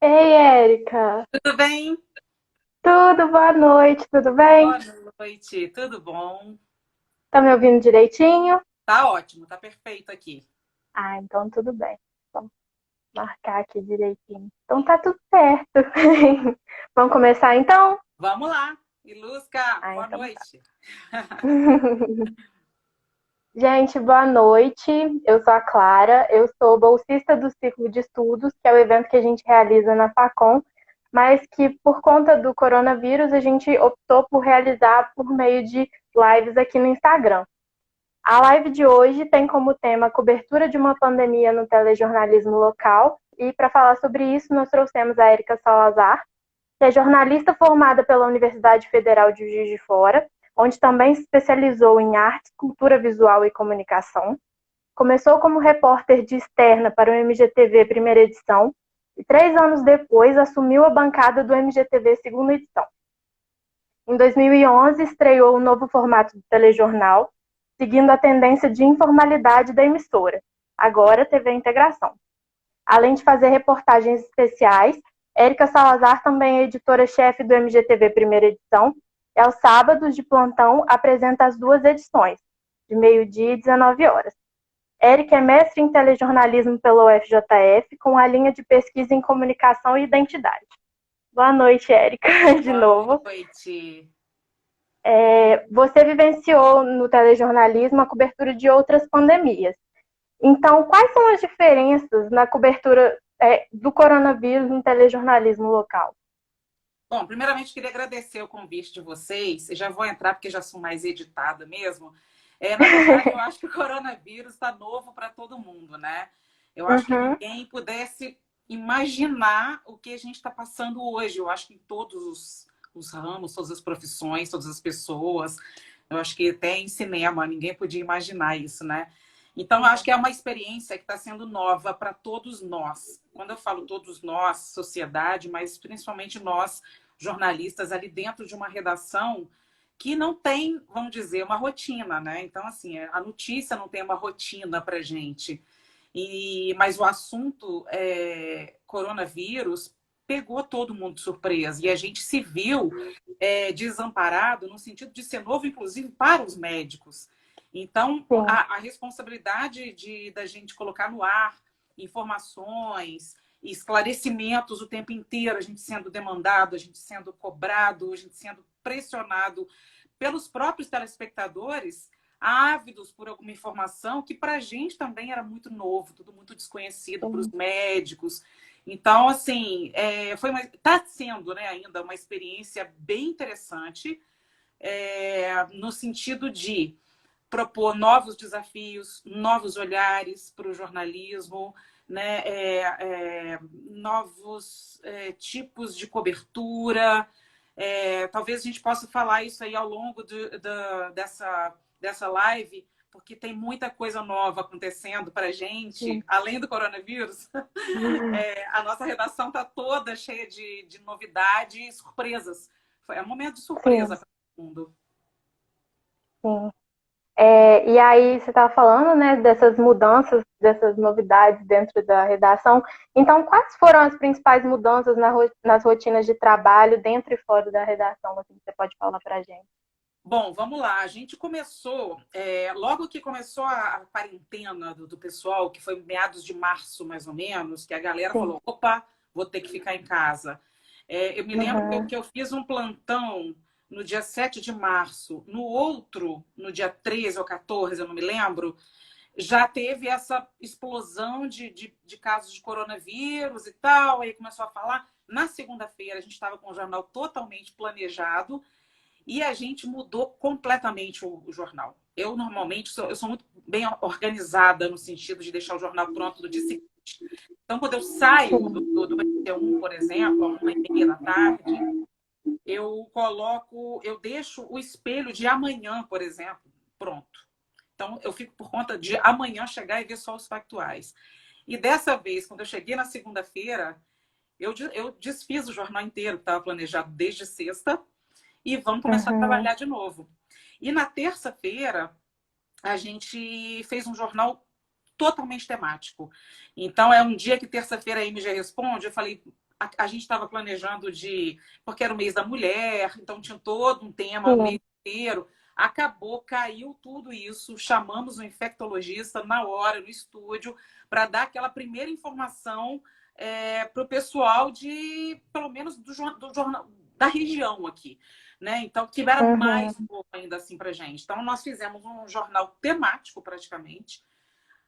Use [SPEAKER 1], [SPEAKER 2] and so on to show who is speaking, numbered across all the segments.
[SPEAKER 1] Ei, Érica!
[SPEAKER 2] Tudo bem?
[SPEAKER 1] Tudo, boa noite, tudo
[SPEAKER 2] Boa
[SPEAKER 1] bem?
[SPEAKER 2] noite, tudo bom?
[SPEAKER 1] Tá me ouvindo direitinho?
[SPEAKER 2] Tá ótimo, tá perfeito aqui.
[SPEAKER 1] Ah, então tudo bem. Vamos marcar aqui direitinho. Então tá tudo certo. Vamos começar então?
[SPEAKER 2] Vamos lá. Ilusca,
[SPEAKER 1] Ah,
[SPEAKER 2] boa
[SPEAKER 1] então tá.
[SPEAKER 2] noite.
[SPEAKER 1] Gente, boa noite. Eu sou a Clara, eu sou bolsista do Ciclo de Estudos, que é o evento que a gente realiza na Facom, mas que por conta do coronavírus a gente optou por realizar por meio de lives aqui no Instagram. A live de hoje tem como tema a cobertura de uma pandemia no telejornalismo local. E para falar sobre isso, nós trouxemos a Érica Salazar, que é jornalista formada pela Universidade Federal de Juiz de Fora, onde também se especializou em artes, cultura visual e comunicação. Começou como repórter de externa para o MGTV primeira edição e 3 anos depois assumiu a bancada do MGTV segunda edição. Em 2011, estreou o novo formato do telejornal, seguindo a tendência de informalidade da emissora, agora TV Integração. Além de fazer reportagens especiais, Érica Salazar também é editora-chefe do MGTV Primeira Edição e aos sábados de plantão apresenta as duas edições, de meio-dia e 19 horas. Érica é mestre em telejornalismo pela UFJF, com a linha de pesquisa em comunicação e identidade. Boa noite, Érica, de
[SPEAKER 2] Boa
[SPEAKER 1] novo.
[SPEAKER 2] noite.
[SPEAKER 1] Você vivenciou no telejornalismo a cobertura de outras pandemias. Então, quais são as diferenças na cobertura do coronavírus no telejornalismo local?
[SPEAKER 2] Bom, primeiramente queria agradecer o convite de vocês. Eu já vou entrar porque já sou mais editada mesmo. Na verdade, eu acho que o coronavírus está novo para todo mundo, né? Eu acho que
[SPEAKER 1] Uhum,
[SPEAKER 2] ninguém pudesse imaginar o que a gente está passando hoje. Eu acho que em todos os ramos, todas as profissões, todas as pessoas. Eu acho que até em cinema ninguém podia imaginar isso, né? Então, eu acho que é uma experiência que está sendo nova para todos nós. Quando eu falo todos nós, sociedade, mas principalmente nós, jornalistas, ali dentro de uma redação que não tem, vamos dizer, uma rotina, né? Então, assim, a notícia não tem uma rotina para gente. Mas o assunto coronavírus pegou todo mundo de surpresa e a gente se viu desamparado no sentido de ser novo, inclusive para os médicos. Então,
[SPEAKER 1] sim.
[SPEAKER 2] a responsabilidade da gente colocar no ar informações, esclarecimentos o tempo inteiro, a gente sendo demandado, a gente sendo cobrado, a gente sendo pressionado pelos próprios telespectadores, ávidos por alguma informação que para a gente também era muito novo, tudo muito desconhecido para os
[SPEAKER 1] Sim.
[SPEAKER 2] médicos. Então, assim, está sendo, né, ainda uma experiência bem interessante, no sentido de propor novos desafios, novos olhares para o jornalismo, né? Novos tipos de cobertura. Talvez a gente possa falar isso aí ao longo dessa live, porque tem muita coisa nova acontecendo para a gente,
[SPEAKER 1] Sim.
[SPEAKER 2] além do coronavírus. A nossa redação está toda cheia de novidade e surpresas. É um momento de surpresa
[SPEAKER 1] Sim,
[SPEAKER 2] para todo mundo.
[SPEAKER 1] sim. E aí, você estava falando, né, dessas mudanças, dessas novidades dentro da redação. Então, quais foram as principais mudanças nas rotinas de trabalho dentro e fora da redação? Assim, você pode falar para a gente?
[SPEAKER 2] Bom, vamos lá. A gente começou, logo que começou a quarentena do pessoal, que foi meados de março, mais ou menos, que a galera
[SPEAKER 1] Sim.
[SPEAKER 2] falou: opa, vou ter que ficar em casa. Eu me lembro que eu,
[SPEAKER 1] Uhum.
[SPEAKER 2] que eu fiz um plantão no dia 7 de março. No outro, no dia 13 ou 14, eu não me lembro, já teve essa explosão de casos de coronavírus e tal. Aí começou a falar. Na segunda-feira, a gente estava com o jornal totalmente planejado e a gente mudou completamente o jornal. Eu normalmente eu sou muito bem organizada no sentido de deixar o jornal pronto no dia seguinte. Então, quando eu saio do BT1, por exemplo, a 1h30 da tarde, eu deixo o espelho de amanhã, por exemplo, pronto. Então, eu fico por conta de amanhã chegar e ver só os factuais. E dessa vez, quando eu cheguei na segunda-feira, eu desfiz o jornal inteiro, que estava planejado desde sexta, e vamos começar a
[SPEAKER 1] Uhum.
[SPEAKER 2] trabalhar de novo. E na terça-feira, a gente fez um jornal totalmente temático. Então, é um dia que terça-feira a MG responde. Eu falei, a gente estava planejando porque era o mês da mulher, então tinha todo um tema o
[SPEAKER 1] Sim.
[SPEAKER 2] mês inteiro. Acabou, caiu tudo isso, chamamos um infectologista na hora, no estúdio, para dar aquela primeira informação para o pessoal pelo menos do jornal, da região aqui. Né? Então, que era mais novo ainda assim para a gente. Então, nós fizemos um jornal temático, praticamente.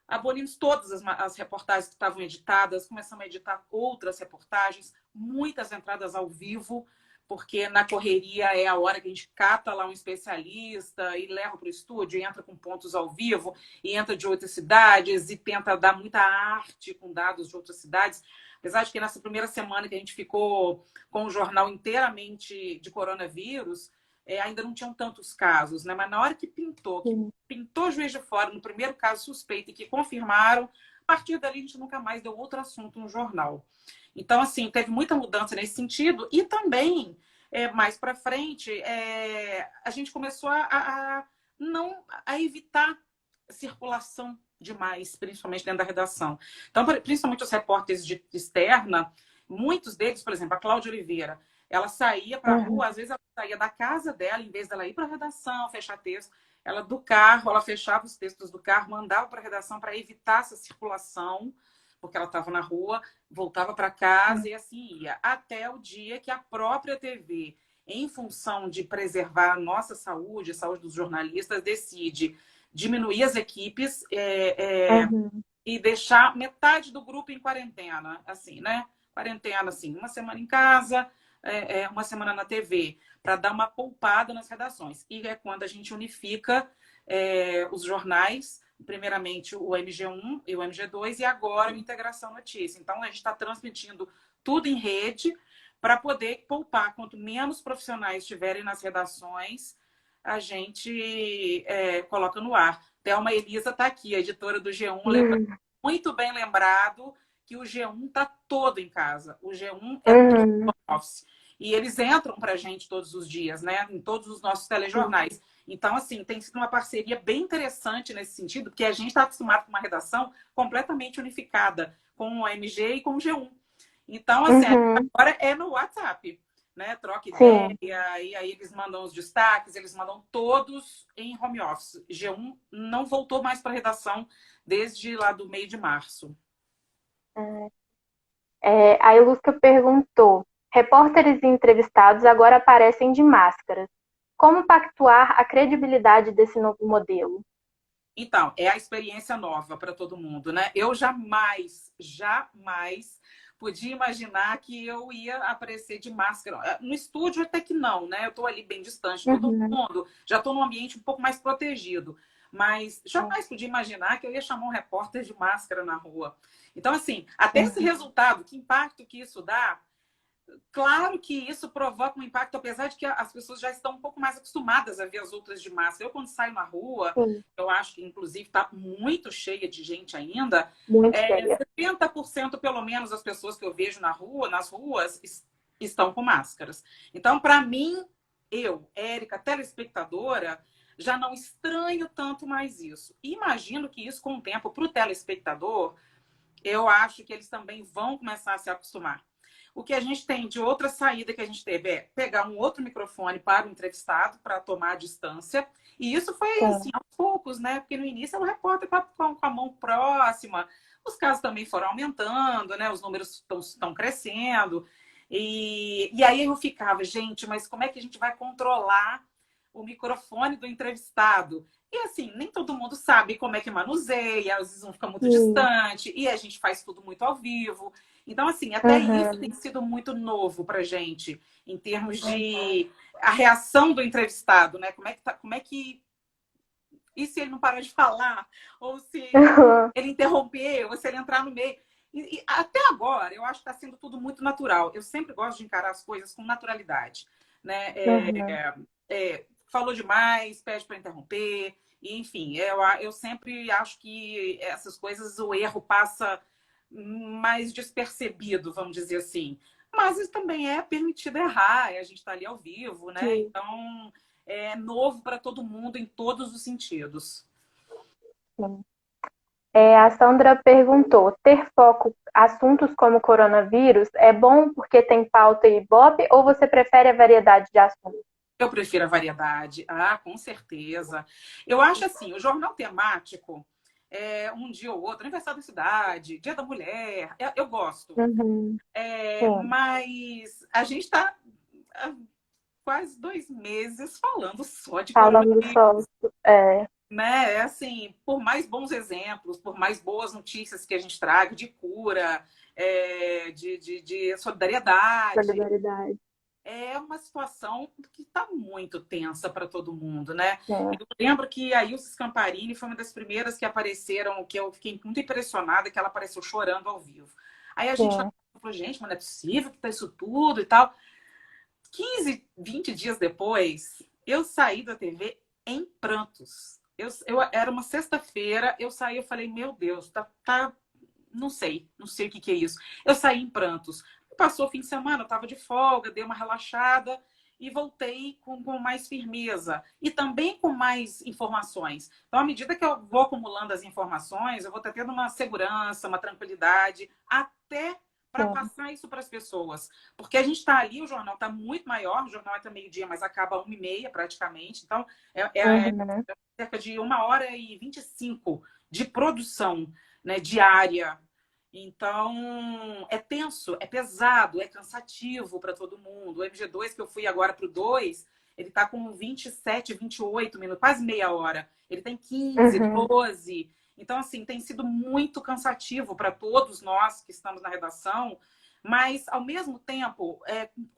[SPEAKER 2] Abolimos todas as reportagens que estavam editadas, começamos a editar outras reportagens, muitas entradas ao vivo, porque na correria é a hora que a gente cata lá um especialista e leva para o estúdio, e entra com pontos ao vivo, e entra de outras cidades, e tenta dar muita arte com dados de outras cidades. Apesar de que nessa primeira semana que a gente ficou com o jornal inteiramente de coronavírus, ainda não tinham tantos casos, né? Mas na hora que pintou Juiz de Fora, no primeiro caso suspeito e que confirmaram, a partir dali a gente nunca mais deu outro assunto no jornal. Então, assim, teve muita mudança nesse sentido e também, mais para frente, a gente começou a evitar circulação demais, principalmente dentro da redação. Então, principalmente os repórteres de externa, muitos deles, por exemplo, a Cláudia Oliveira, ela saía para a rua, às vezes ela saía da casa dela, em vez dela ir para a redação, fechar texto, ela do carro, ela fechava os textos do carro, mandava para a redação para evitar essa circulação, porque ela estava na rua, voltava para casa e assim ia. Até o dia que a própria TV, em função de preservar a nossa saúde, a saúde dos jornalistas, decide diminuir as equipes e deixar metade do grupo em quarentena, assim, né? Quarentena, assim, uma semana em casa, uma semana na TV, para dar uma poupada nas redações. E é quando a gente unifica os jornais, primeiramente o MG1 e o MG2, e agora o Integração Notícia. Então, a gente está transmitindo tudo em rede para poder poupar. Quanto menos profissionais estiverem nas redações, a gente coloca no ar. Thelma Elisa está aqui, a editora do G1, muito bem lembrado que o G1 está todo em casa. O G1 é todo office. E eles entram para a gente todos os dias, né? Em todos os nossos telejornais. Então, assim, tem sido uma parceria bem interessante nesse sentido, porque a gente está acostumado com uma redação completamente unificada, com o MG e com o G1. Então, assim, agora é no WhatsApp, né? Troca ideia, e aí eles mandam os destaques, eles mandam todos em home office. G1 não voltou mais para a redação desde lá do meio de março.
[SPEAKER 1] A Ilusca perguntou: repórteres e entrevistados agora aparecem de máscaras. Como pactuar a credibilidade desse novo modelo?
[SPEAKER 2] Então, é a experiência nova para todo mundo, né? Eu jamais podia imaginar que eu ia aparecer de máscara. No estúdio até que não, né? Eu estou ali bem distante de todo mundo, já estou num ambiente um pouco mais protegido. Mas jamais podia imaginar que eu ia chamar um repórter de máscara na rua. Então, assim, até esse resultado, que impacto que isso dá, claro que isso provoca um impacto, apesar de que as pessoas já estão um pouco mais acostumadas a ver as outras de máscara. Eu, quando saio na rua, eu acho que, inclusive, está muito cheia de gente ainda.
[SPEAKER 1] Muito cheia.
[SPEAKER 2] 70% pelo menos das pessoas que eu vejo nas ruas, estão com máscaras. Então, para mim, eu, Érica, telespectadora, já não estranho tanto mais isso. E imagino que isso, com o tempo, para o telespectador, eu acho que eles também vão começar a se acostumar. O que a gente tem de outra saída que a gente teve é pegar um outro microfone para o entrevistado, para tomar a distância. E isso foi assim, aos poucos, né? Porque no início era o repórter com a mão próxima. Os casos também foram aumentando, né? Os números estão crescendo. E aí eu ficava, gente, mas como é que a gente vai controlar o microfone do entrevistado? E assim, nem todo mundo sabe como é que manuseia, às vezes um fica muito distante, e a gente faz tudo muito ao vivo. Então, assim, até isso tem sido muito novo pra gente, em termos de a reação do entrevistado, né? Como é que... E se ele não parar de falar? Ou se ele interromper? Ou se ele entrar no meio? E até agora, eu acho que está sendo tudo muito natural. Eu sempre gosto de encarar as coisas com naturalidade, né? Falou demais, pede para interromper. E, enfim, eu sempre acho que essas coisas, o erro passa mais despercebido, vamos dizer assim. Mas isso também é permitido errar, a gente está ali ao vivo, né? Sim. Então, é novo para todo mundo em todos os sentidos.
[SPEAKER 1] Sim. A Sandra perguntou: ter foco assuntos como coronavírus é bom porque tem pauta e ibope ou você prefere a variedade de assuntos?
[SPEAKER 2] Eu prefiro a variedade. Ah, com certeza. Eu acho assim, o jornal temático, um dia ou outro, aniversário da cidade, Dia da Mulher, eu gosto.
[SPEAKER 1] Uhum, sim,
[SPEAKER 2] Mas a gente está há quase 2 meses falando só de
[SPEAKER 1] falando
[SPEAKER 2] coronavírus,
[SPEAKER 1] só. É,
[SPEAKER 2] né? É assim, por mais bons exemplos, por mais boas notícias que a gente traga de cura, de solidariedade,
[SPEAKER 1] solidariedade.
[SPEAKER 2] é uma situação que está muito tensa para todo mundo, né?
[SPEAKER 1] Sim,
[SPEAKER 2] Eu lembro que a Ilse Scamparini foi uma das primeiras que apareceram, que eu fiquei muito impressionada, que ela apareceu chorando ao vivo. Aí a gente
[SPEAKER 1] sim.
[SPEAKER 2] falou, gente, mas não é possível que tá isso tudo e tal. 15, 20 dias depois, eu saí da TV em prantos. Era uma sexta-feira, eu saí, eu falei, meu Deus, não sei o que é isso. Eu saí em prantos. Passou o fim de semana, eu estava de folga, dei uma relaxada e voltei com mais firmeza e também com mais informações. Então, à medida que eu vou acumulando as informações, eu vou tendo uma segurança, uma tranquilidade, até para
[SPEAKER 1] Sim.
[SPEAKER 2] passar isso para as pessoas. Porque a gente está ali, o jornal está muito maior, o jornal é até meio-dia, mas acaba 1h30 praticamente. Então, é
[SPEAKER 1] Uhum.
[SPEAKER 2] cerca de 1h25 de produção, né, diária. Então, é tenso, é pesado, é cansativo para todo mundo. O MG2, que eu fui agora para o 2, ele está com 27, 28 minutos, quase meia hora. Ele tem 15,
[SPEAKER 1] Uhum.
[SPEAKER 2] 12. Então, assim, tem sido muito cansativo para todos nós que estamos na redação, mas, ao mesmo tempo,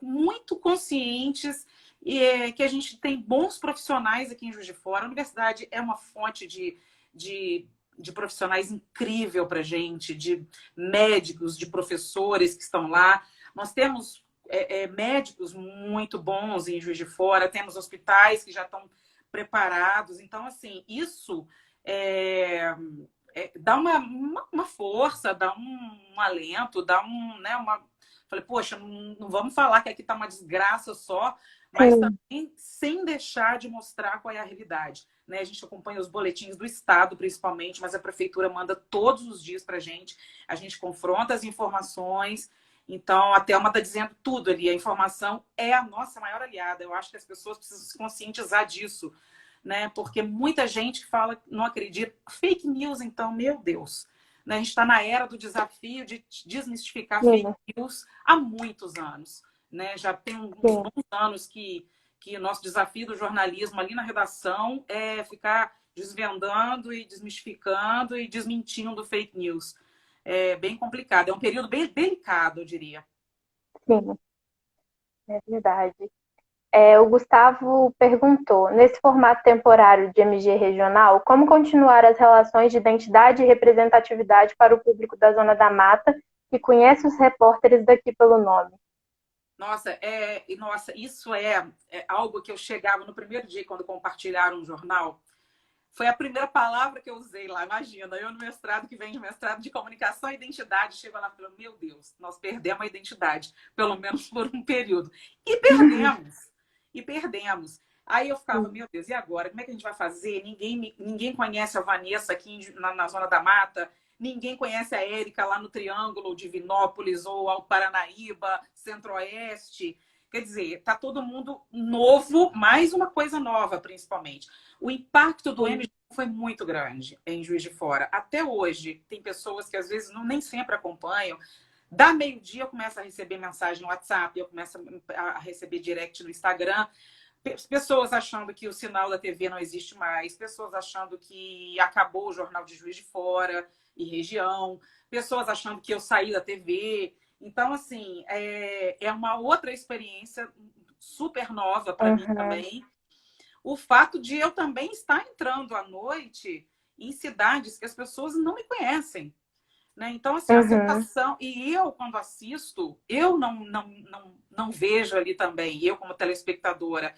[SPEAKER 2] muito conscientes que a gente tem bons profissionais aqui em Juiz de Fora. A universidade é uma fonte de profissionais incrível para a gente, de médicos, de professores que estão lá. Nós temos médicos muito bons em Juiz de Fora, temos hospitais que já estão preparados. Então, assim, isso dá uma força, dá um alento, dá né, uma. Falei, poxa, não vamos falar que aqui está uma desgraça só, mas
[SPEAKER 1] Sim.
[SPEAKER 2] também sem deixar de mostrar qual é a realidade. Né? A gente acompanha os boletins do Estado, principalmente, mas a Prefeitura manda todos os dias para a gente confronta as informações. Então, a Thelma está dizendo tudo ali. A informação é a nossa maior aliada. Eu acho que as pessoas precisam se conscientizar disso, né? Porque muita gente que fala, não acredita. Fake news, então, meu Deus. Né? A gente está na era do desafio de desmistificar fake
[SPEAKER 1] Sim.
[SPEAKER 2] news há muitos anos. Né? Já tem uns
[SPEAKER 1] Sim.
[SPEAKER 2] bons anos que o nosso desafio do jornalismo ali na redação é ficar desvendando e desmistificando e desmentindo fake news. É bem complicado. É um período bem delicado, eu diria.
[SPEAKER 1] Sim. É verdade. O Gustavo perguntou: nesse formato temporário de MG regional, como continuar as relações de identidade e representatividade para o público da Zona da Mata, que conhece os repórteres daqui pelo nome?
[SPEAKER 2] Nossa, isso é algo que eu chegava no primeiro dia, quando compartilharam um jornal. Foi a primeira palavra que eu usei lá. Imagina, eu no mestrado, que vem de mestrado de comunicação e identidade, chego lá e falo, meu Deus, nós perdemos a identidade, pelo menos por um período. E perdemos. E perdemos. Aí eu ficava, meu Deus, e agora? Como é que a gente vai fazer? Ninguém conhece a Vanessa aqui na Zona da Mata, ninguém conhece a Érica lá no Triângulo, Divinópolis ou ao Paranaíba, Centro-Oeste. Quer dizer, tá todo mundo novo, mais uma coisa nova, principalmente. O impacto do MG foi muito grande em Juiz de Fora. Até hoje, tem pessoas que às vezes nem sempre acompanham. Da meio-dia eu começo a receber mensagem no WhatsApp, eu começo a receber direct no Instagram. Pessoas achando que o sinal da TV não existe mais, pessoas achando que acabou o Jornal de Juiz de Fora e região, pessoas achando que eu saí da TV. Então, assim, é uma outra experiência super nova para mim
[SPEAKER 1] Uhum.
[SPEAKER 2] também. O fato de eu também estar entrando à noite em cidades que as pessoas não me conhecem. Né? Então, assim, a
[SPEAKER 1] Uhum.
[SPEAKER 2] sensação. E eu, quando assisto, eu não vejo ali também, eu como telespectadora.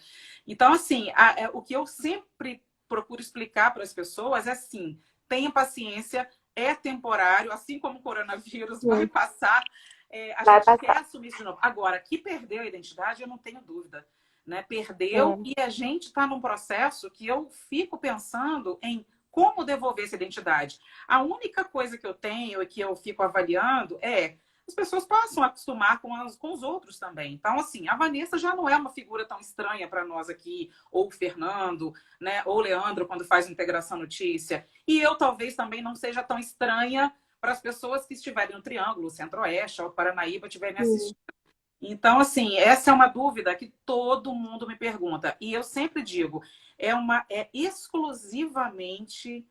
[SPEAKER 2] Então, assim, o que eu sempre procuro explicar para as pessoas é assim: tenha paciência, é temporário, assim como o coronavírus vai
[SPEAKER 1] Sim.
[SPEAKER 2] passar. A
[SPEAKER 1] Vai
[SPEAKER 2] gente quer
[SPEAKER 1] passar.
[SPEAKER 2] assumir isso de novo. Agora, que perdeu a identidade, eu não tenho dúvida. Né? Perdeu
[SPEAKER 1] Sim.
[SPEAKER 2] e a gente está num processo que eu fico pensando em como devolver essa identidade? A única coisa que eu tenho e que eu fico avaliando é as pessoas passam a acostumar com os outros também. Então, assim, a Vanessa já não é uma figura tão estranha para nós aqui, ou o Fernando, né, ou o Leandro, quando faz Integração Notícia. E eu talvez também não seja tão estranha para as pessoas que estiverem no Triângulo, Centro-Oeste, ou Paranaíba, estiverem assistindo. Então, assim, essa é uma dúvida que todo mundo me pergunta. E eu sempre digo, é exclusivamente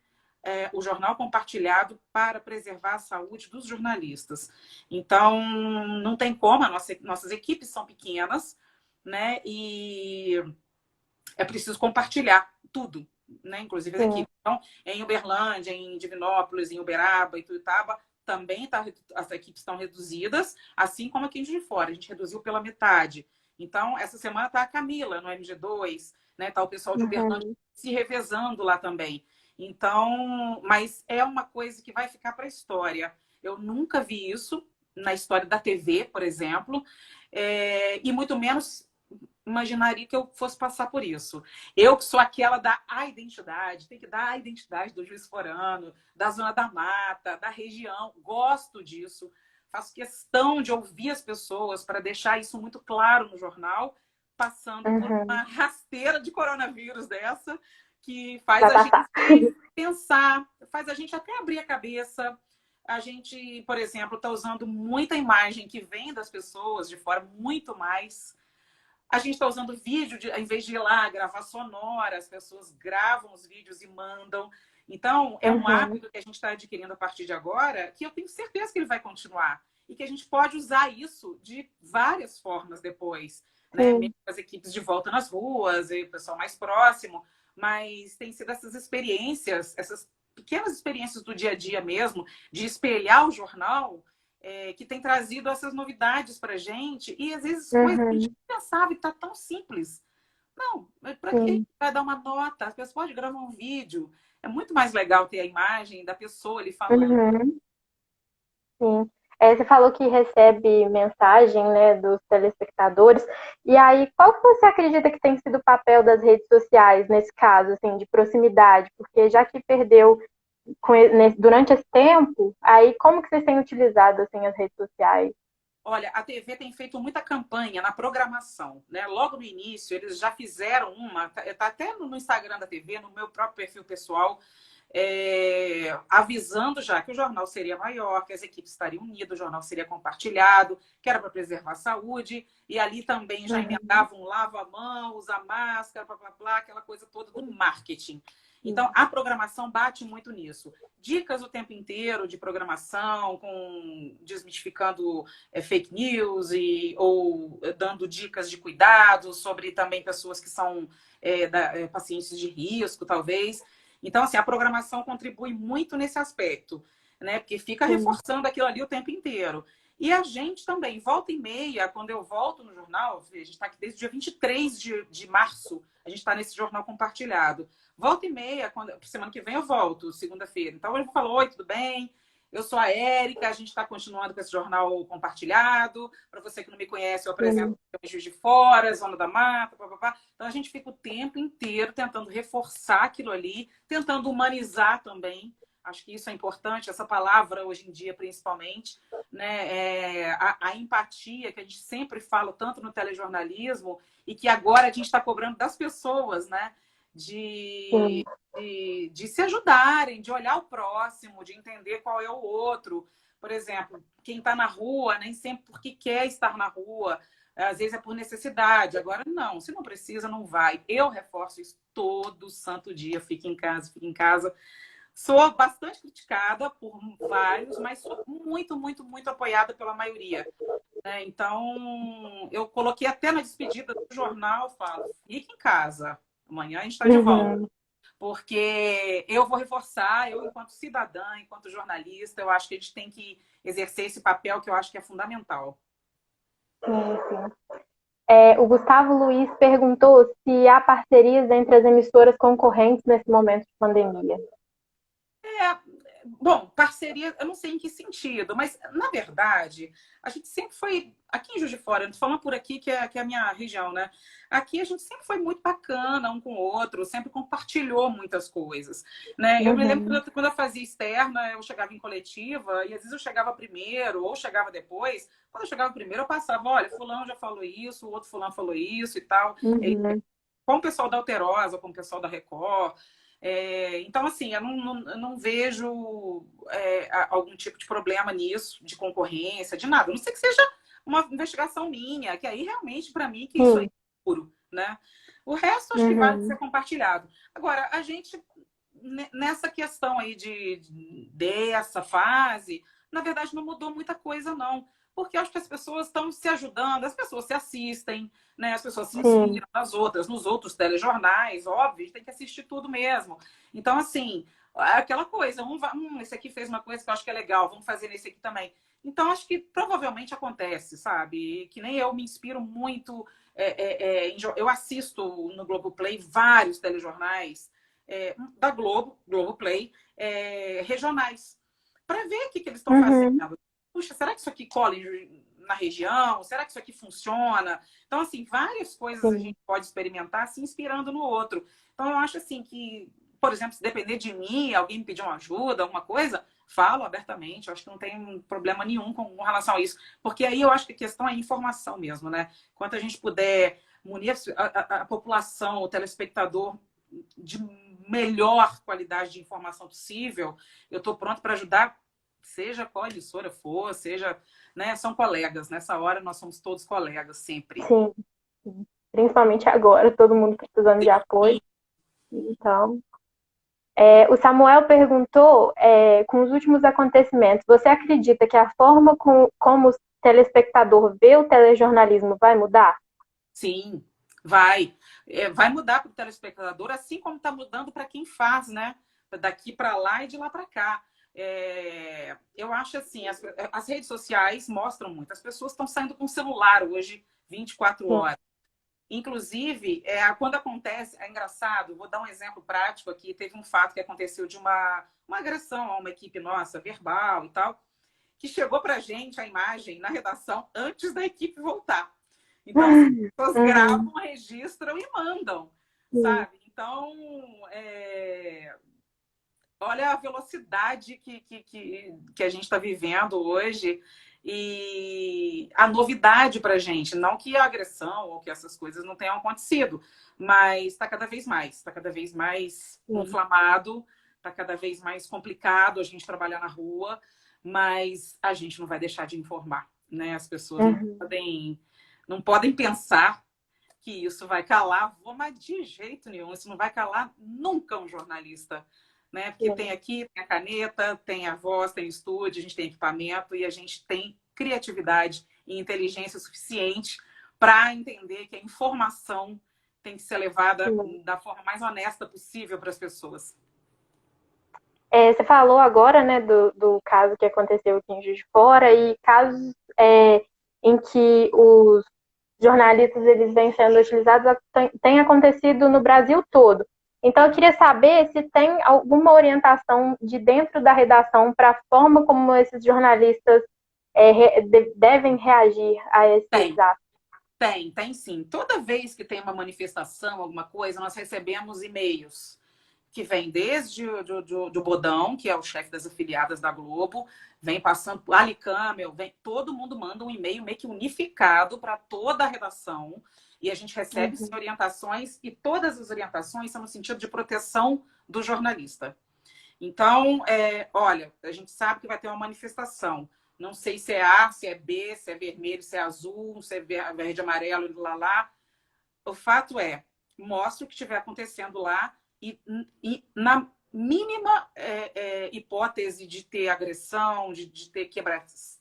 [SPEAKER 2] o jornal compartilhado para preservar a saúde dos jornalistas. Então, não tem como, nossas equipes são pequenas, né? E é preciso compartilhar tudo, né? Inclusive as equipes. Então, em Uberlândia, em Divinópolis, em Uberaba, em Tuiutaba, também as equipes estão reduzidas, assim como aqui em Juiz de Fora. A gente reduziu pela metade. Então, essa semana está a Camila no MG2, né? Tá o pessoal de Uberlândia se revezando lá também. Então, mas é uma coisa que vai ficar para a história. Eu nunca vi isso na história da TV, por exemplo, e muito menos imaginaria que eu fosse passar por isso. Eu que sou aquela da identidade, tem que dar a identidade do Juiz Forano, da Zona da Mata, da região. Gosto disso. Faço questão de ouvir as pessoas para deixar isso muito claro no jornal, passando por uma rasteira de coronavírus dessa, que faz a gente pensar, faz a gente até abrir a cabeça. A gente, por exemplo, está usando muita imagem que vem das pessoas de fora, muito mais. A gente está usando vídeo, em vez de ir lá gravar sonora, as pessoas gravam os vídeos e mandam. Então, é um hábito que a gente está adquirindo a partir de agora, que eu tenho certeza que ele vai continuar. E que a gente pode usar isso de várias formas depois. Né? Mesmo as equipes de volta nas ruas, e o pessoal mais próximo. Mas tem sido essas experiências, essas pequenas experiências do dia a dia mesmo, de espelhar o jornal, que tem trazido essas novidades para a gente, e às vezes coisas que a gente não pensava e está tão simples. Não, para que a gente vai dar uma nota? As pessoas podem gravar um vídeo. É muito mais legal ter a imagem da pessoa ali falando.
[SPEAKER 1] Sim. Você falou que recebe mensagem, né, dos telespectadores. E aí, qual que você acredita que tem sido o papel das redes sociais nesse caso, assim, de proximidade? Porque já que perdeu durante esse tempo, aí como que vocês têm utilizado assim, as redes sociais?
[SPEAKER 2] Olha, a TV tem feito muita campanha na programação, né? Logo no início, eles já fizeram uma, tá até no Instagram da TV, no meu próprio perfil pessoal, avisando já que o jornal seria maior, que as equipes estariam unidas, o jornal seria compartilhado, que era para preservar a saúde, e ali também já emendavam lava a mão, usa máscara, blá, blá, blá, aquela coisa toda do marketing. Então, a programação bate muito nisso. Dicas o tempo inteiro de programação, desmistificando fake news ou dando dicas de cuidado sobre também pessoas que são pacientes de risco, talvez. Então, assim, a programação contribui muito nesse aspecto, né? Porque fica reforçando aquilo ali o tempo inteiro. E a gente também, volta e meia, quando eu volto no jornal, a gente está aqui desde o dia 23 de março, a gente está nesse jornal compartilhado. Volta e meia, semana que vem eu volto, segunda-feira. Então eu falo, oi, tudo bem? Eu sou a Érica, a gente está continuando com esse jornal compartilhado. Para você que não me conhece, eu apresento o Juiz de Fora, Zona da Mata, papapá. Então a gente fica o tempo inteiro tentando reforçar aquilo ali, tentando humanizar também. Acho que isso é importante, essa palavra hoje em dia, principalmente, né? A empatia que a gente sempre fala tanto no telejornalismo e que agora a gente está cobrando das pessoas, né? De se ajudarem, de olhar o próximo, de entender qual é o outro. Por exemplo, quem está na rua, nem sempre porque quer estar na rua, às vezes é por necessidade. Agora, não, se não precisa, não vai. Eu reforço isso todo santo dia, fica em casa, fica em casa. Sou bastante criticada por vários, mas sou muito, muito, muito apoiada pela maioria. Então, eu coloquei até na despedida do jornal, falo, fique em casa, amanhã a gente está de volta. Porque eu vou reforçar, eu enquanto cidadã, enquanto jornalista, eu acho que a gente tem que exercer esse papel que eu acho que é fundamental.
[SPEAKER 1] Sim. O Gustavo Luiz perguntou se há parcerias entre as emissoras concorrentes nesse momento de pandemia.
[SPEAKER 2] Bom, parceria, eu não sei em que sentido, mas, na verdade, a gente sempre foi, aqui em Juiz de Fora, eu tô falando por aqui, que é a minha região, né? Aqui a gente sempre foi muito bacana um com o outro, sempre compartilhou muitas coisas, né? Eu me lembro
[SPEAKER 1] Uhum.
[SPEAKER 2] quando eu fazia externa, eu chegava em coletiva, e às vezes eu chegava primeiro, ou chegava depois. Quando eu chegava primeiro, eu passava, olha, fulano já falou isso, o outro fulano falou isso e tal.
[SPEAKER 1] Uhum.
[SPEAKER 2] Com o pessoal da Alterosa, com o pessoal da Record. Então, assim, eu não vejo algum tipo de problema nisso, de concorrência, de nada. A não sei que seja uma investigação minha, que aí realmente, para mim, que isso aí
[SPEAKER 1] Sim.
[SPEAKER 2] é puro, né? O resto, acho que vale ser
[SPEAKER 1] Uhum.
[SPEAKER 2] compartilhado. Agora, a gente, nessa questão aí dessa fase, na verdade, não mudou muita coisa, não. Porque eu acho que as pessoas estão se ajudando, as pessoas se assistem, né? As pessoas se
[SPEAKER 1] Sim.
[SPEAKER 2] inspiram nas outras, nos outros telejornais, óbvio, tem que assistir tudo mesmo. Então, assim, aquela coisa, esse aqui fez uma coisa que eu acho que é legal, vamos fazer nesse aqui também. Então, acho que provavelmente acontece, sabe? Que nem eu me inspiro muito. Eu assisto no Globoplay vários telejornais da Globoplay, regionais, para ver o que eles estão fazendo.
[SPEAKER 1] Uhum.
[SPEAKER 2] Puxa, será que isso aqui cola na região? Será que isso aqui funciona? Então, assim, várias coisas a
[SPEAKER 1] Sim.
[SPEAKER 2] gente pode experimentar se inspirando no outro. Então, eu acho assim que, por exemplo, se depender de mim, alguém me pedir uma ajuda, alguma coisa, falo abertamente. Eu acho que não tem problema nenhum com relação a isso. Porque aí eu acho que a questão é informação mesmo, né? Quanto a gente puder munir a população, o telespectador, de melhor qualidade de informação possível, eu estou pronto para ajudar, seja qual emissora for, seja, né, são colegas. Nessa hora nós somos todos colegas, sempre.
[SPEAKER 1] Sim. Sim. Principalmente agora, todo mundo precisando de apoio. Então, o Samuel perguntou, com os últimos acontecimentos, você acredita que a forma como o telespectador vê o telejornalismo vai mudar?
[SPEAKER 2] Sim, vai. Vai mudar para o telespectador, assim como está mudando para quem faz, né? Daqui para lá e de lá para cá. Eu acho assim, as redes sociais mostram muito. As pessoas estão saindo com o celular hoje 24
[SPEAKER 1] Sim.
[SPEAKER 2] horas. Inclusive, quando acontece, é engraçado, vou dar um exemplo prático aqui. Teve um fato que aconteceu de uma agressão a uma equipe nossa, verbal e tal, que chegou para a gente a imagem na redação antes da equipe voltar. Então, assim, as pessoas
[SPEAKER 1] Uhum.
[SPEAKER 2] gravam, registram e mandam,
[SPEAKER 1] Sim.
[SPEAKER 2] sabe? Então, olha a velocidade que a gente está vivendo hoje e a novidade para a gente. Não que a agressão ou que essas coisas não tenham acontecido, mas está cada vez mais
[SPEAKER 1] Sim.
[SPEAKER 2] inflamado, está cada vez mais complicado a gente trabalhar na rua, mas a gente não vai deixar de informar, né? As pessoas
[SPEAKER 1] Uhum.
[SPEAKER 2] não podem pensar que isso vai calar, mas de jeito nenhum, isso não vai calar nunca um jornalista, né? Porque
[SPEAKER 1] Sim.
[SPEAKER 2] tem aqui, tem a caneta, tem a voz, tem o estúdio, a gente tem equipamento e a gente tem criatividade e inteligência suficiente para entender que a informação tem que ser levada
[SPEAKER 1] Sim.
[SPEAKER 2] da forma mais honesta possível para as pessoas.
[SPEAKER 1] Você falou agora, né, do caso que aconteceu aqui em Juiz de Fora e casos em que os jornalistas eles vêm sendo utilizados tem acontecido no Brasil todo. Então, eu
[SPEAKER 2] Sim.
[SPEAKER 1] queria saber se tem alguma orientação de dentro da redação para a forma como esses jornalistas devem reagir a esses
[SPEAKER 2] Tem,
[SPEAKER 1] atos.
[SPEAKER 2] tem sim. Toda vez que tem uma manifestação, alguma coisa, nós recebemos e-mails que vem desde do Bodão, que é o chefe das afiliadas da Globo, vem passando por Ali Camel, todo mundo manda um e-mail meio que unificado para toda a redação, e a gente recebe
[SPEAKER 1] Uhum.
[SPEAKER 2] orientações, e todas as orientações são no sentido de proteção do jornalista. Então, olha, a gente sabe que vai ter uma manifestação. Não sei se é A, se é B, se é vermelho, se é azul, se é verde, amarelo, lá, lá. O fato é, mostra o que estiver acontecendo lá e na mínima hipótese de ter agressão, de ter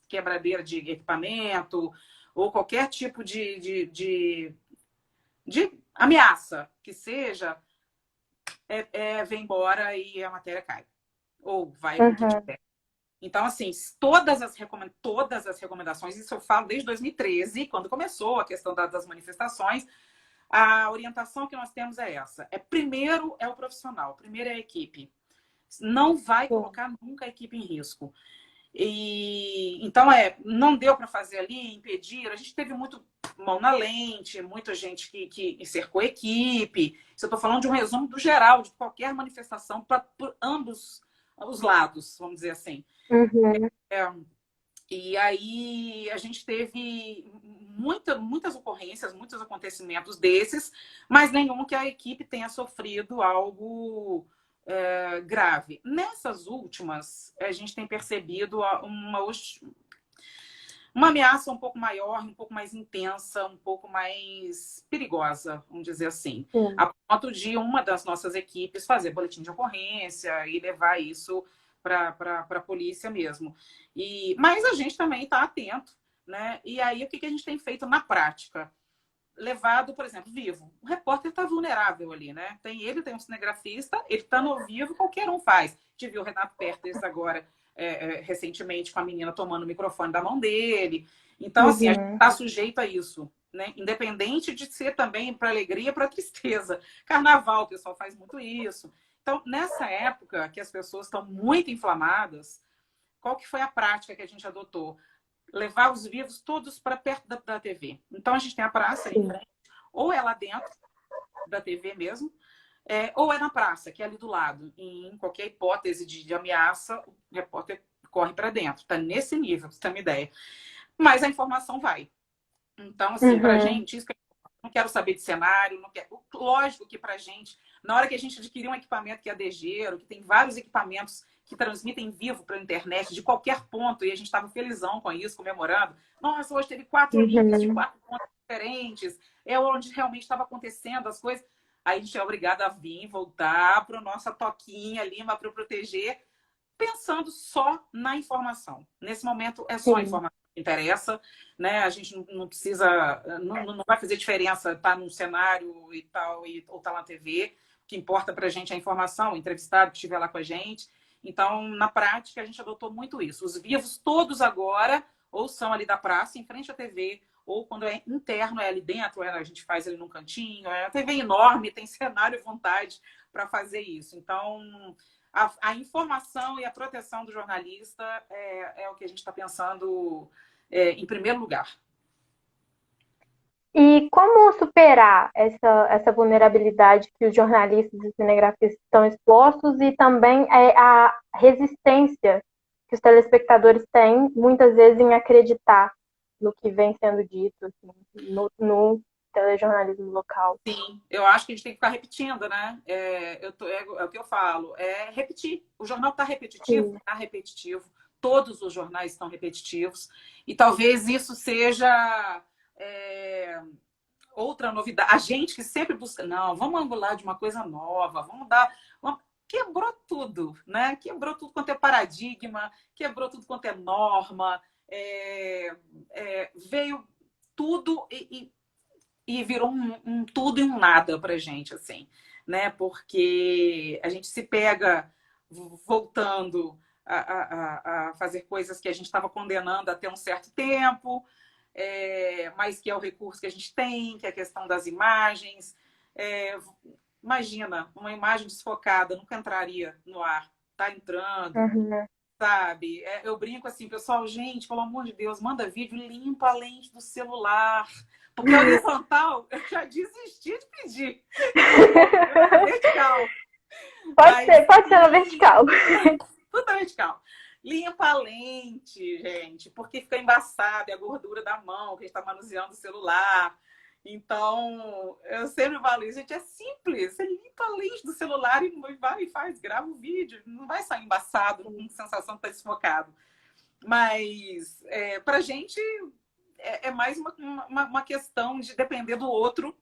[SPEAKER 2] quebradeira de equipamento ou qualquer tipo de ameaça que seja, vem embora e a matéria cai. Ou vai com o que
[SPEAKER 1] Uhum.
[SPEAKER 2] tiver. Então, assim, todas as recomendações, isso eu falo desde 2013, quando começou a questão das manifestações, a orientação que nós temos é essa. Primeiro é o profissional, primeiro é a equipe. não vai colocar nunca a equipe em risco. E então não deu para fazer ali, impedir. A gente teve muito mão na lente, muita gente que cercou a equipe. Isso eu estou falando de um resumo do geral, de qualquer manifestação por ambos os lados, vamos dizer assim.
[SPEAKER 1] Uhum.
[SPEAKER 2] E aí a gente teve muitas ocorrências, muitos acontecimentos desses, mas nenhum que a equipe tenha sofrido algo grave. Nessas últimas, a gente tem percebido uma ameaça um pouco maior, um pouco mais intensa, um pouco mais perigosa, vamos dizer assim. A ponto de uma das nossas equipes fazer boletim de ocorrência e levar isso para a polícia mesmo. Mas a gente também está atento, né? E aí o que a gente tem feito na prática? Levado, por exemplo, vivo. O repórter está vulnerável ali, né? Ele tem um cinegrafista, ele está no vivo, qualquer um faz. Tive o Renato Pertes agora, recentemente, com a menina tomando o microfone da mão dele. Então, assim, a gente está sujeito a isso, né? Independente de ser também para alegria, para tristeza. Carnaval, o pessoal faz muito isso. Então, nessa época que as pessoas estão muito inflamadas, qual que foi a prática que a gente adotou? Levar os vivos todos para perto da TV. Então, a gente tem a praça ali em frente, ou é lá dentro da TV mesmo, ou é na praça, que é ali do lado. Em qualquer hipótese de ameaça, o repórter corre para dentro. Está nesse nível, para você ter uma ideia. Mas a informação vai. Então, assim, para a gente, isso que eu não quero saber de cenário, não quero... Lógico que para a gente, na hora que a gente adquirir um equipamento que é DGeiro, que tem vários equipamentos que transmitem vivo para a internet, de qualquer ponto, e a gente estava felizão com isso, comemorando. Nossa, hoje teve 4 links de 4 pontos diferentes, onde realmente estava acontecendo as coisas. Aí a gente é obrigado a vir, voltar para a nossa toquinha ali, para proteger, pensando só na informação. Nesse momento, é só a informação que interessa, né? A gente não precisa, não vai fazer diferença estar num cenário e tal, ou estar na TV. O que importa para a gente é a informação, o entrevistado que estiver lá com a gente. Então, na prática, a gente adotou muito isso. Os vivos todos agora, ou são ali da praça, em frente à TV, ou quando é interno, é ali dentro, a gente faz ali num cantinho. A TV é enorme, tem cenário e vontade para fazer isso. Então, a informação e a proteção do jornalista é o que a gente está pensando em primeiro lugar.
[SPEAKER 1] E como superar essa vulnerabilidade que os jornalistas e cinegrafistas estão expostos e também a resistência que os telespectadores têm, muitas vezes, em acreditar no que vem sendo dito assim, no telejornalismo local?
[SPEAKER 2] Sim, eu acho que a gente tem que ficar repetindo, né? É o que eu falo, é repetir. O jornal está repetitivo? Está repetitivo. Todos os jornais estão repetitivos. E talvez isso seja... outra novidade, a gente que sempre busca, não, vamos angular de uma coisa nova, vamos dar. Quebrou tudo, né? Quebrou tudo quanto é paradigma, quebrou tudo quanto é norma, veio tudo e virou um tudo e um nada pra gente, assim, né? Porque a gente se pega voltando a fazer coisas que a gente estava condenando até um certo tempo. Mas que é o recurso que a gente tem, que é a questão das imagens. Imagina, uma imagem desfocada nunca entraria no ar. Tá entrando, sabe? Eu brinco assim, pessoal, gente, pelo amor de Deus, manda vídeo, limpa a lente do celular. Porque a horizontal, eu já desisti de pedir. Vertical.
[SPEAKER 1] Pode ser na vertical.
[SPEAKER 2] Tudo na vertical. Limpa a lente, gente, porque fica embaçada, é a gordura da mão que a gente está manuseando o celular. Então, eu sempre falo isso, gente, é simples. Você limpa a lente do celular e vai e faz, grava o vídeo. Não vai sair embaçado, com sensação de estar desfocado. Mas, pra gente, é mais uma questão de depender do outro,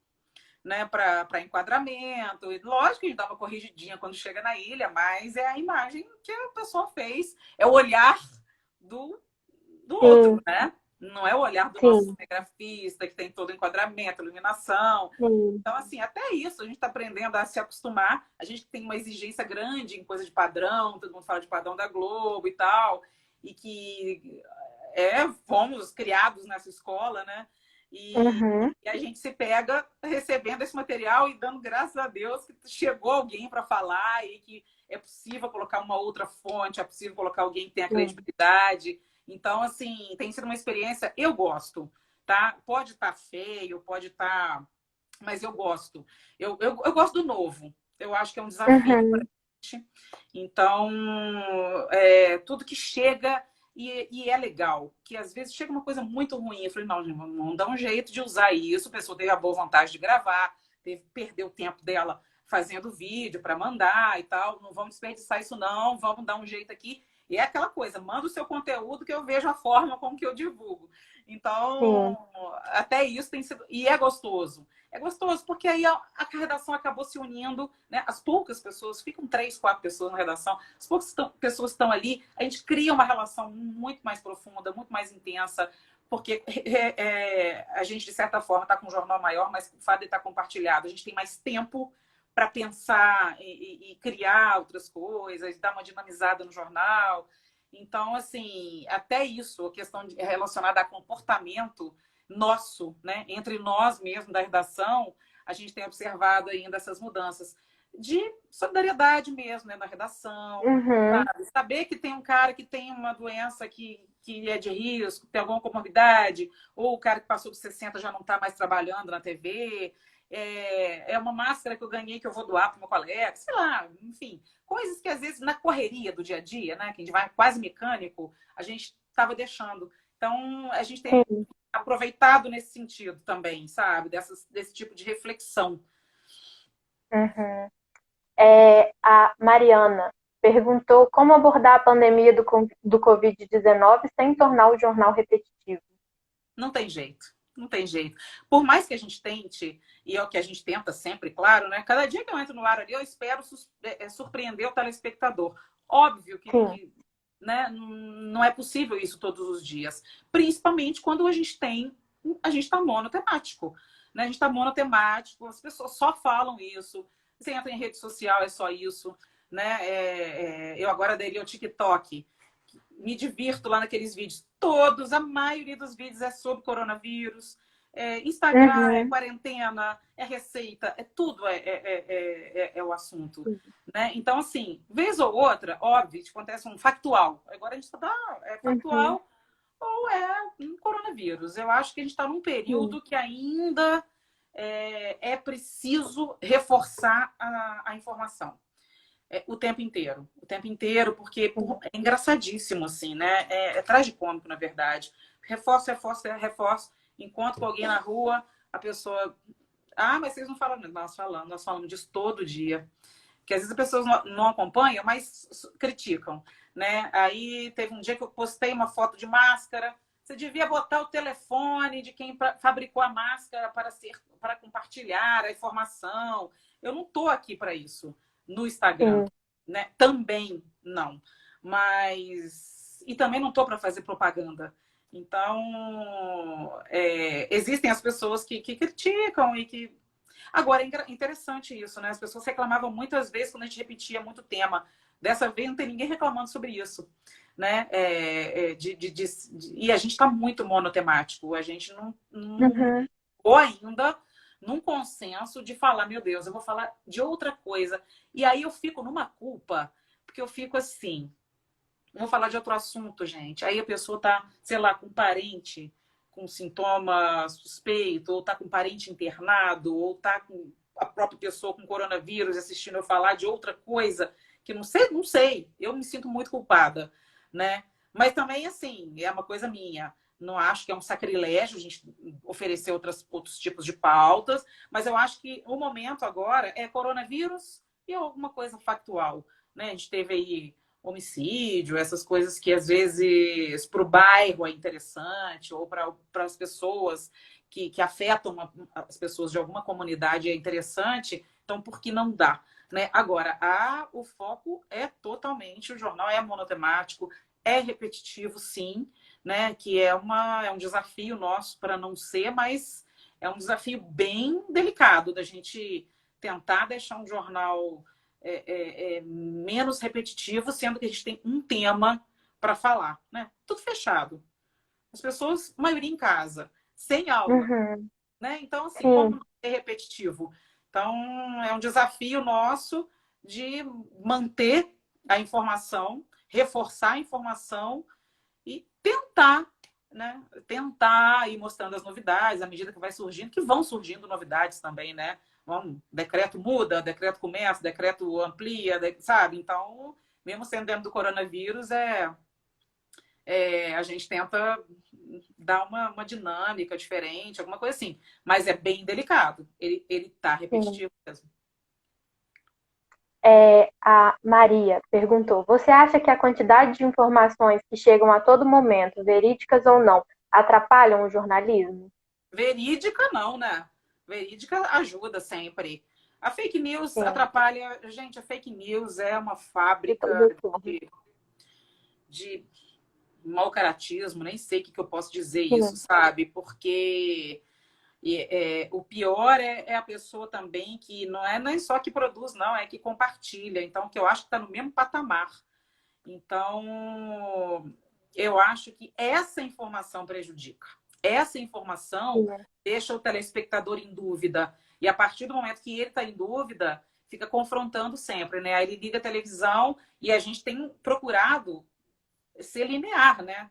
[SPEAKER 2] né, para enquadramento. E lógico que a gente dá uma corrigidinha quando chega na ilha, mas é a imagem que a pessoa fez, é o olhar do outro, né? Não é o olhar do nosso cinegrafista, que tem todo o enquadramento, iluminação. Então, assim, até isso a gente está aprendendo a se acostumar. A gente tem uma exigência grande em coisa de padrão, todo mundo fala de padrão da Globo e tal, e que fomos criados nessa escola, né?
[SPEAKER 1] Uhum.
[SPEAKER 2] E a gente se pega recebendo esse material e dando graças a Deus que chegou alguém para falar e que é possível colocar uma outra fonte, é possível colocar alguém que tenha
[SPEAKER 1] Sim.
[SPEAKER 2] credibilidade. Então, assim, tem sido uma experiência, eu gosto, tá? Pode estar feio, pode estar... Mas eu gosto. Eu gosto do novo. Eu acho que é um desafio para
[SPEAKER 1] Uhum.
[SPEAKER 2] a gente. Então, tudo que chega e é legal, que às vezes chega uma coisa muito ruim. Eu falei, não, gente, vamos dar um jeito de usar isso. A pessoa teve a boa vontade de gravar, perdeu o tempo dela fazendo vídeo para mandar e tal. Não vamos desperdiçar isso, não. Vamos dar um jeito aqui. E é aquela coisa, manda o seu conteúdo que eu vejo a forma como que eu divulgo.
[SPEAKER 1] Sim.
[SPEAKER 2] Então, até isso tem sido... E é gostoso. É gostoso, porque aí a redação acabou se unindo, né? As poucas pessoas, ficam 3, 4 pessoas na redação, as poucas pessoas estão ali, a gente cria uma relação muito mais profunda, muito mais intensa, porque a gente, de certa forma, está com um jornal maior, mas o fato de estar compartilhado, a gente tem mais tempo para pensar e criar outras coisas, dar uma dinamizada no jornal. Então, assim, até isso, a questão relacionada a comportamento nosso, né? Entre nós mesmos da redação, a gente tem observado ainda essas mudanças de solidariedade mesmo, né? Na redação,
[SPEAKER 1] Uhum.
[SPEAKER 2] sabe? Saber que tem um cara que tem uma doença que é de risco, tem alguma comorbidade, ou o cara que passou dos 60 já não está mais trabalhando na TV. É uma máscara que eu ganhei que eu vou doar para o meu colega, sei lá, enfim, coisas que às vezes na correria do dia a dia, né, que a gente vai quase mecânico, a gente estava deixando. Então, a gente tem
[SPEAKER 1] Sim.
[SPEAKER 2] aproveitado nesse sentido também, sabe? Desse tipo de reflexão.
[SPEAKER 1] Uhum. A Mariana perguntou como abordar a pandemia do Covid-19 sem tornar o jornal repetitivo.
[SPEAKER 2] Não tem jeito, não tem jeito. Por mais que a gente tente, e é o que a gente tenta sempre, claro, né? Cada dia que eu entro no ar ali, eu espero surpreender o telespectador. Óbvio
[SPEAKER 1] Sim.
[SPEAKER 2] né, não é possível isso todos os dias. Principalmente quando a gente está monotemático. Né? A gente está monotemático, as pessoas só falam isso. Você entra em rede social, é só isso. Né? Eu agora aderi ao TikTok. Me divirto lá naqueles vídeos. Todos, a maioria dos vídeos é sobre coronavírus. Instagram, é
[SPEAKER 1] Uhum.
[SPEAKER 2] quarentena, é receita, é tudo é o assunto. Né? Então, assim, vez ou outra, óbvio, te acontece um factual. Agora a gente está, é
[SPEAKER 1] Uhum.
[SPEAKER 2] factual ou é um coronavírus. Eu acho que a gente está num
[SPEAKER 1] Sim.
[SPEAKER 2] período que ainda é preciso reforçar a informação o tempo inteiro, porque
[SPEAKER 1] Sim.
[SPEAKER 2] é engraçadíssimo, assim, né? É tragicômico, na verdade. Reforço, reforço, reforço. Encontro com alguém na rua, a pessoa... Ah, mas vocês não falam... Nós falamos disso todo dia. Que às vezes as pessoas não acompanham, mas criticam, né? Aí teve um dia que eu postei uma foto de máscara. Você devia botar o telefone de quem fabricou a máscara para compartilhar a informação. Eu não estou aqui para isso no Instagram,
[SPEAKER 1] Sim.
[SPEAKER 2] né? Também não. Mas e também não estou para fazer propaganda. Então, existem as pessoas que criticam e que agora, é interessante isso, né? As pessoas reclamavam muitas vezes quando a gente repetia muito tema. Dessa vez não tem ninguém reclamando sobre isso. Né? E a gente está muito monotemático. A gente não
[SPEAKER 1] Uhum.
[SPEAKER 2] ou ainda num consenso de falar, meu Deus, eu vou falar de outra coisa. E aí eu fico numa culpa, porque eu fico assim, vou falar de outro assunto, gente. Aí a pessoa tá, sei lá, com um parente com sintoma suspeito, ou tá com um parente internado, ou tá com a própria pessoa com coronavírus assistindo eu falar de outra coisa que não sei, não sei. Eu me sinto muito culpada, né? Mas também, assim, é uma coisa minha. Não acho que é um sacrilégio a gente oferecer outros tipos de pautas, mas eu acho que o momento agora é coronavírus e alguma coisa factual. Né? A gente teve aí homicídio, essas coisas que às vezes para o bairro é interessante, ou para as pessoas que afetam as pessoas de alguma comunidade é interessante, então por que não dá? Né? Agora, o foco é totalmente, o jornal é monotemático, é repetitivo, sim, né? Que é um desafio nosso para não ser, mas é um desafio bem delicado da gente tentar deixar um jornal menos repetitivo, sendo que a gente tem um tema para falar, né? Tudo fechado. As pessoas, maioria em casa. sem aula,
[SPEAKER 1] Uhum.
[SPEAKER 2] né? Então, assim, como
[SPEAKER 1] Sim,
[SPEAKER 2] não ser repetitivo? Então, é um desafio nosso de manter a informação, reforçar a informação e tentar, né? Tentar ir mostrando as novidades à medida que vai surgindo, que vão surgindo novidades também, né? Decreto muda, decreto começa, decreto amplia, sabe? Então, mesmo sendo dentro do coronavírus, a gente tenta dar uma dinâmica diferente, alguma coisa assim. Mas é bem delicado. Ele tá
[SPEAKER 1] sim.
[SPEAKER 2] repetitivo mesmo.
[SPEAKER 1] A Maria perguntou: você acha que a quantidade de informações que chegam a todo momento, verídicas ou não, atrapalham o jornalismo?
[SPEAKER 2] Verídica, não, né? Verídica ajuda sempre. A fake news
[SPEAKER 1] Sim,
[SPEAKER 2] atrapalha. Gente, a fake news é uma
[SPEAKER 1] de
[SPEAKER 2] fábrica
[SPEAKER 1] todo forma.
[SPEAKER 2] de mau caratismo, nem sei o que eu posso dizer isso,
[SPEAKER 1] Sim,
[SPEAKER 2] sabe? Porque o pior é a pessoa também que não é nem só que produz, não, é que compartilha. Então, que eu acho que está no mesmo patamar. Então, eu acho que essa informação prejudica. Essa informação
[SPEAKER 1] sim,
[SPEAKER 2] deixa o telespectador em dúvida. E a partir do momento que ele está em dúvida, fica confrontando sempre, né? Aí ele liga a televisão e a gente tem procurado ser linear, né?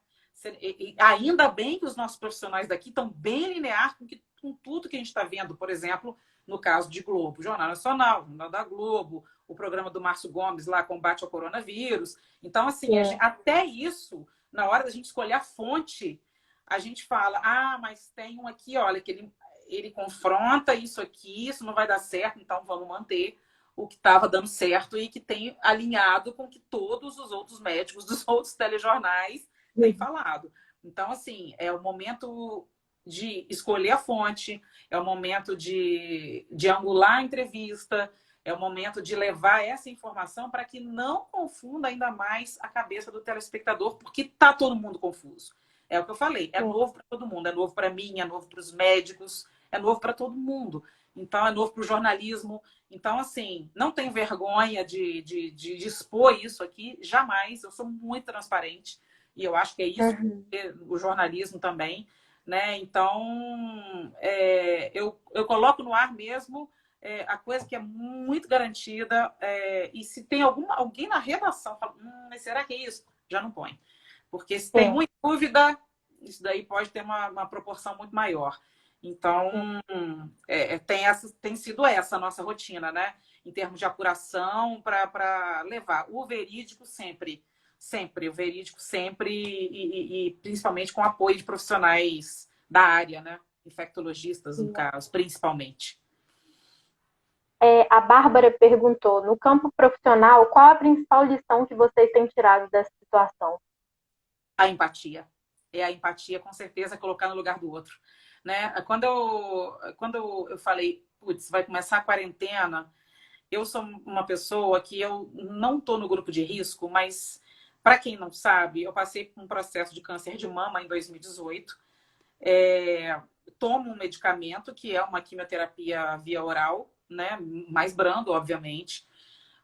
[SPEAKER 2] Ainda bem que os nossos profissionais daqui estão bem linear com tudo que a gente está vendo, por exemplo, no caso de Globo, Jornal Nacional, Jornal da Globo, o programa do Márcio Gomes lá, Combate ao Coronavírus. Então, assim,
[SPEAKER 1] sim.
[SPEAKER 2] até isso, na hora da gente escolher a fonte, a gente fala, mas tem um aqui, olha, que ele confronta isso aqui, isso não vai dar certo, então vamos manter o que estava dando certo e que tem alinhado com o que todos os outros médicos dos outros telejornais têm
[SPEAKER 1] Uhum.
[SPEAKER 2] falado. Então, assim, é o momento de escolher a fonte, é o momento de angular a entrevista, é o momento de levar essa informação para que não confunda ainda mais a cabeça do telespectador, porque está todo mundo confuso. É o que eu falei, é
[SPEAKER 1] Sim.
[SPEAKER 2] novo para todo mundo, é novo para mim, é novo para os médicos, é novo para todo mundo. Então, é novo para o jornalismo. Então, assim, não tenho vergonha de expor isso aqui, jamais. Eu sou muito transparente e eu acho que é isso
[SPEAKER 1] Uhum.
[SPEAKER 2] que o jornalismo também, né? Então, eu coloco no ar mesmo a coisa que é muito garantida e se tem alguém na redação fala, mas será que é isso? Já não põe. Porque se tem
[SPEAKER 1] Sim,
[SPEAKER 2] muita dúvida, isso daí pode ter uma proporção muito maior.
[SPEAKER 1] sim.
[SPEAKER 2] Então, tem sido essa a nossa rotina, né? Em termos de apuração, para levar o verídico sempre. Sempre, o verídico sempre, e principalmente com apoio de profissionais da área, né? Infectologistas, no
[SPEAKER 1] Sim.
[SPEAKER 2] caso, principalmente.
[SPEAKER 1] A Bárbara perguntou: no campo profissional, qual a principal lição que vocês têm tirado dessa situação?
[SPEAKER 2] A empatia. É a empatia, com certeza, colocar no lugar do outro. Né? Quando eu falei, putz, vai começar a quarentena, eu sou uma pessoa que eu não estou no grupo de risco, mas para quem não sabe, eu passei por um processo de câncer de mama em 2018. Tomo um medicamento que é uma quimioterapia via oral, né? Mais brando, obviamente.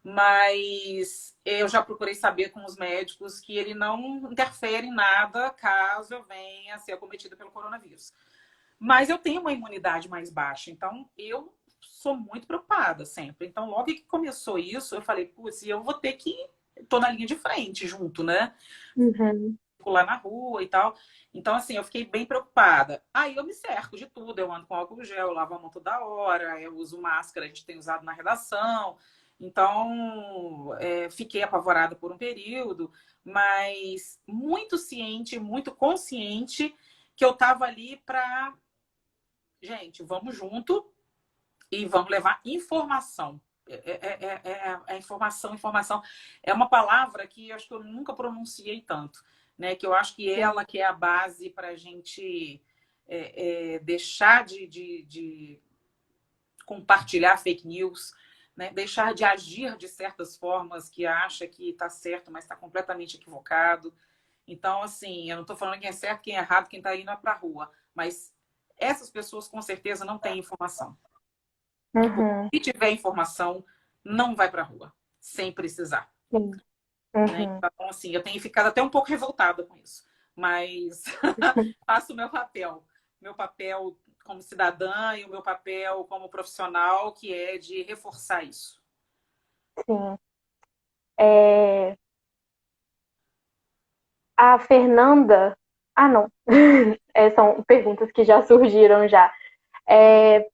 [SPEAKER 2] Mas eu já procurei saber com os médicos que ele não interfere em nada caso eu venha a ser acometida pelo coronavírus. Mas eu tenho uma imunidade mais baixa, então eu sou muito preocupada sempre. Então, logo que começou isso, eu falei, putz, eu vou ter que. Tô na linha de frente junto, né?
[SPEAKER 1] Uhum.
[SPEAKER 2] Lá na rua e tal. Então, assim, eu fiquei bem preocupada. Aí eu me cerco de tudo. Eu ando com álcool gel, eu lavo a mão toda hora, eu uso máscara, a gente tem usado na redação. Então, fiquei apavorada por um período, mas muito ciente, muito consciente que eu estava ali para, gente, vamos junto e vamos levar informação. Informação, informação. É uma palavra que eu acho que eu nunca pronunciei tanto, né? Que eu acho que ela que é a base para a gente deixar de compartilhar fake news, né? Deixar de agir de certas formas que acha que está certo, mas está completamente equivocado. Então, assim, eu não estou falando quem é certo, quem é errado, quem está indo para a rua, mas essas pessoas com certeza não têm informação.
[SPEAKER 1] Uhum.
[SPEAKER 2] Se tiver informação, não vai para a rua, sem precisar.
[SPEAKER 1] Sim.
[SPEAKER 2] Né?
[SPEAKER 1] Uhum.
[SPEAKER 2] Então, assim, eu tenho ficado até um pouco revoltada com isso, mas faço o meu papel. meu papel como cidadã e o meu papel como profissional, que é de reforçar isso.
[SPEAKER 1] Sim. É, a Fernanda. Ah, não. São perguntas que já surgiram já. É,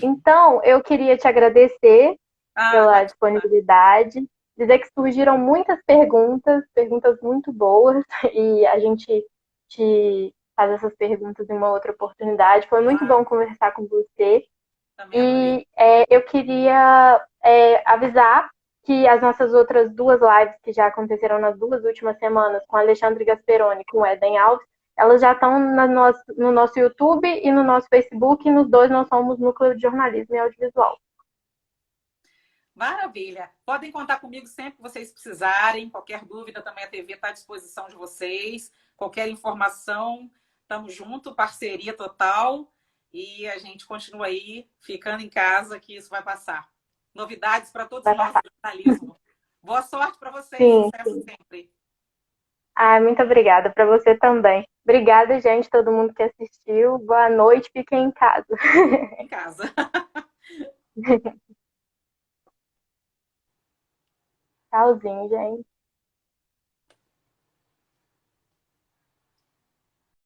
[SPEAKER 1] então, eu queria te agradecer
[SPEAKER 2] Ah,
[SPEAKER 1] pela
[SPEAKER 2] imagina.
[SPEAKER 1] disponibilidade, dizer que surgiram muitas perguntas, perguntas muito boas, e a gente te faz essas perguntas em uma outra oportunidade. Foi muito bom
[SPEAKER 2] Claro,
[SPEAKER 1] conversar com você.
[SPEAKER 2] também adorei.
[SPEAKER 1] E eu queria avisar que as nossas outras duas lives que já aconteceram nas duas últimas semanas, com Alexandre Gasperoni e com o Eden Alves, elas já estão no nosso YouTube e no nosso Facebook, e nos dois nós somos Núcleo de Jornalismo e Audiovisual.
[SPEAKER 2] Maravilha. Podem contar comigo sempre que vocês precisarem. Qualquer dúvida, também a TV está à disposição de vocês. Qualquer informação, estamos juntos, parceria total. E a gente continua aí, ficando em casa, que isso vai passar. Novidades para todos
[SPEAKER 1] Vai
[SPEAKER 2] nós do
[SPEAKER 1] passar.
[SPEAKER 2] jornalismo. Boa sorte para vocês,
[SPEAKER 1] Sim,
[SPEAKER 2] sucesso
[SPEAKER 1] sim.
[SPEAKER 2] sempre.
[SPEAKER 1] Muito obrigada. Para você também. Obrigada, gente, todo mundo que assistiu. Boa noite, fiquem em casa.
[SPEAKER 2] Em casa.
[SPEAKER 1] Tchauzinho, gente.